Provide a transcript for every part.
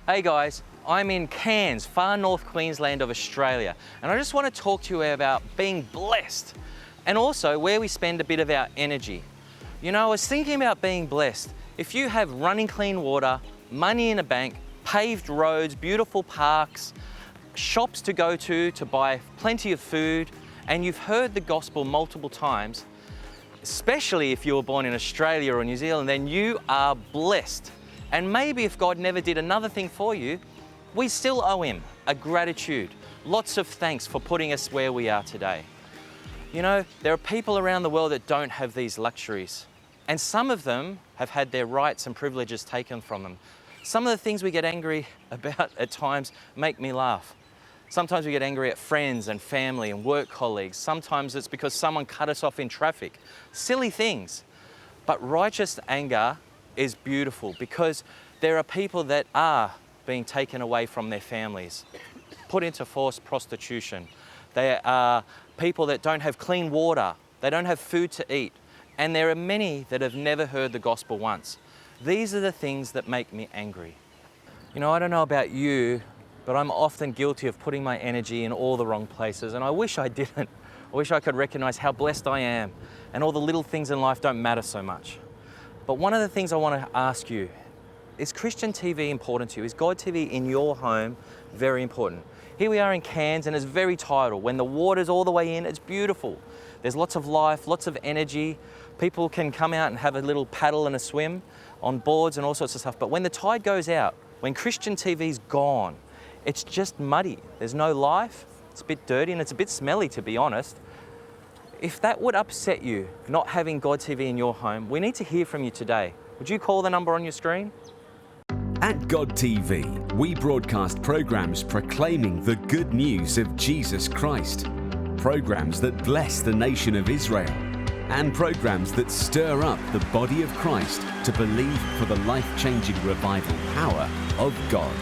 Hey guys, I'm in Cairns, far north Queensland of Australia, and I just want to talk to you about being blessed and also where we spend a bit of our energy. You know, I was thinking about being blessed. If you have running clean water, money in a bank, paved roads, beautiful parks, shops to go to buy plenty of food, and you've heard the gospel multiple times, especially if you were born in Australia or New Zealand, then you are blessed. And maybe if God never did another thing for you, we still owe Him a gratitude, lots of thanks for putting us where we are today. You know, there are people around the world that don't have these luxuries, and some of them have had their rights and privileges taken from them. Some of the things we get angry about at times make me laugh. Sometimes we get angry at friends and family and work colleagues. Sometimes it's because someone cut us off in traffic. Silly things. But righteous anger is beautiful because there are people that are being taken away from their families, put into forced prostitution. There are people that don't have clean water. They don't have food to eat. And there are many that have never heard the gospel once. These are the things that make me angry. You know, I don't know about you, but I'm often guilty of putting my energy in all the wrong places, and I wish I didn't. I wish I could recognize how blessed I am, and all the little things in life don't matter so much. But one of the things I want to ask you, is Christian TV important to you? Is God TV in your home very important? Here we are in Cairns, and it's very tidal. When the water's all the way in, it's beautiful. There's lots of life, lots of energy. People can come out and have a little paddle and a swim on boards and all sorts of stuff. But when the tide goes out, when Christian TV's gone, it's just muddy. There's no life. It's a bit dirty and it's a bit smelly, to be honest. If that would upset you, not having God TV in your home, we need to hear from you today. Would you call the number on your screen? At God TV, we broadcast programs proclaiming the good news of Jesus Christ, programs that bless the nation of Israel, and programs that stir up the body of Christ to believe for the life-changing revival power of God.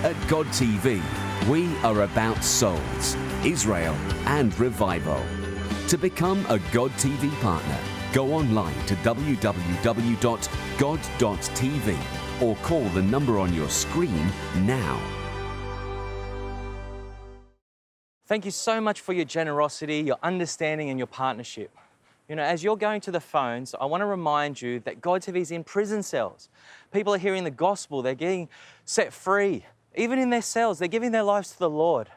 At God TV, we are about souls, Israel, and revival. To become a God TV partner, go online to www.god.tv or call the number on your screen now. Thank you so much for your generosity, your understanding, and your partnership. You know, as you're going to the phones, I want to remind you that God TV is in prison cells. People are hearing the gospel, they're getting set free. Even in their cells, they're giving their lives to the Lord.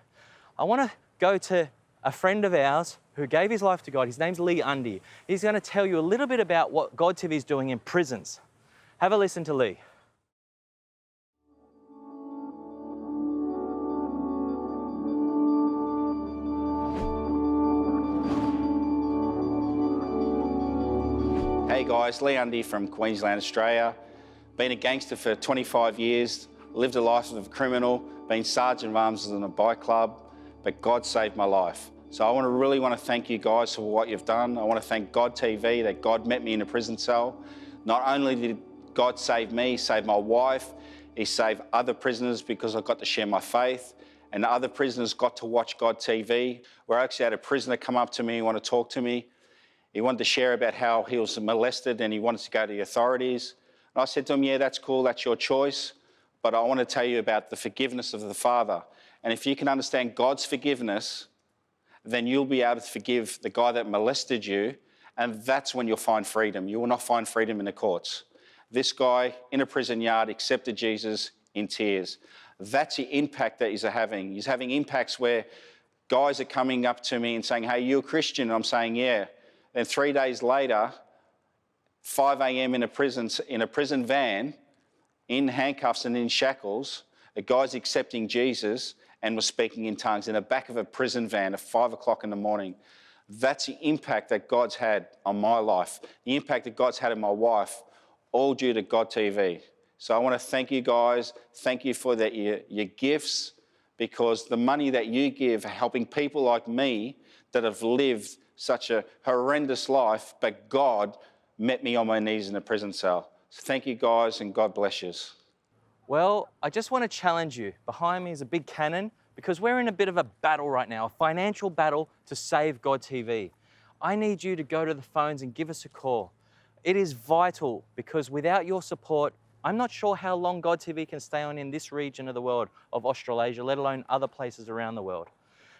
I want to go to a friend of ours who gave his life to God. His name's Undy. He's going to tell you a little bit about what God TV is doing in prisons. Have a listen to Lee. Hey guys, Undy from Queensland, Australia. Been a gangster for 25 years, lived a life of a criminal, been Sargent of Arms in a bike club, but God saved my life. So I really want to thank you guys for what you've done. I want to thank God TV that God met me in a prison cell. Not only did God save me, He saved my wife, He saved other prisoners because I got to share my faith, and the other prisoners got to watch God TV. Where I actually had a prisoner come up to me and want to talk to me. He wanted to share about how he was molested and he wanted to go to the authorities. And I said to him, yeah, that's cool, that's your choice, but I want to tell you about the forgiveness of the Father. And if you can understand God's forgiveness, then you'll be able to forgive the guy that molested you, and that's when you'll find freedom. You will not find freedom in the courts. This guy in a prison yard accepted Jesus in tears. That's the impact that he's having. He's having impacts where guys are coming up to me and saying, hey, you're a Christian? And I'm saying, yeah. Then 3 days later, 5 a.m. in a prison van, in handcuffs and in shackles, a guy's accepting Jesus and was speaking in tongues in the back of a prison van at 5 o'clock in the morning. That's the impact that God's had on my life, the impact that God's had on my wife, all due to God TV. So I want to thank you guys. Thank you for your gifts, because the money that you give are helping people like me that have lived such a horrendous life, but God met me on my knees in a prison cell. So thank you guys, and God bless you. Well, I just want to challenge you. Behind me is a big cannon, because we're in a bit of a battle right now, a financial battle to save God TV. I need you to go to the phones and give us a call. It is vital, because without your support, I'm not sure how long God TV can stay on in this region of the world of Australasia, let alone other places around the world.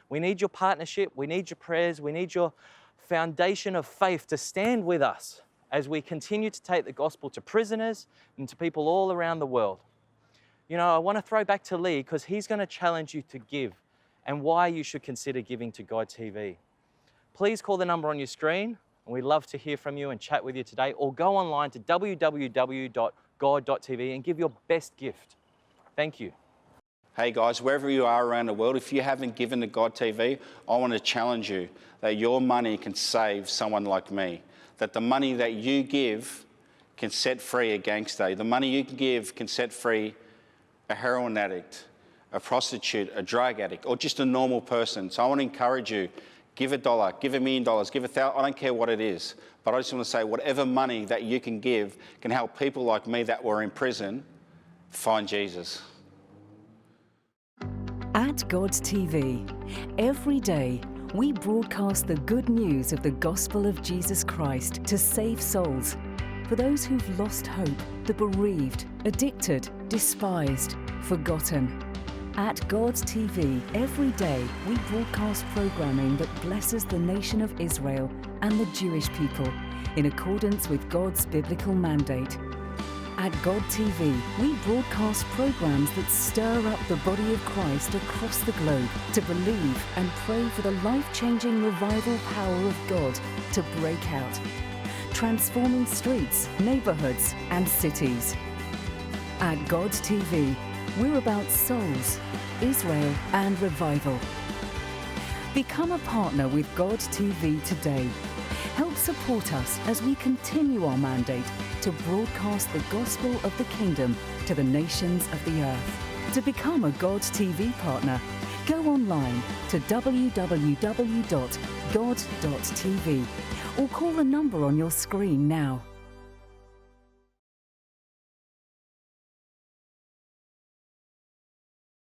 We need your partnership, we need your prayers, we need your foundation of faith to stand with us as we continue to take the gospel to prisoners and to people all around the world. You know, I want to throw back to Lee because he's going to challenge you to give and why you should consider giving to God TV. Please call the number on your screen, and we'd love to hear from you and chat with you today, or go online to www.god.tv and give your best gift. Thank you. Hey guys, wherever you are around the world, if you haven't given to God TV, I want to challenge you that your money can save someone like me. That the money that you give can set free a gangster. The money you can give can set free a heroin addict, a prostitute, a drug addict, or just a normal person. So I want to encourage you, give $1, give $1 million, give $1,000, I don't care what it is. But I just want to say whatever money that you can give can help people like me that were in prison find Jesus. At God TV, every day we broadcast the good news of the gospel of Jesus Christ to save souls. For those who've lost hope, the bereaved, addicted, despised, forgotten. At God TV, every day we broadcast programming that blesses the nation of Israel and the Jewish people in accordance with God's biblical mandate. At God TV, we broadcast programs that stir up the body of Christ across the globe to believe and pray for the life-changing revival power of God to break out, transforming streets, neighborhoods, and cities. At God TV, we're about souls, Israel, and revival. Become a partner with God TV today. Help support us as we continue our mandate to broadcast the gospel of the kingdom to the nations of the earth. To become a God TV partner, go online to www.god.tv or call the number on your screen now.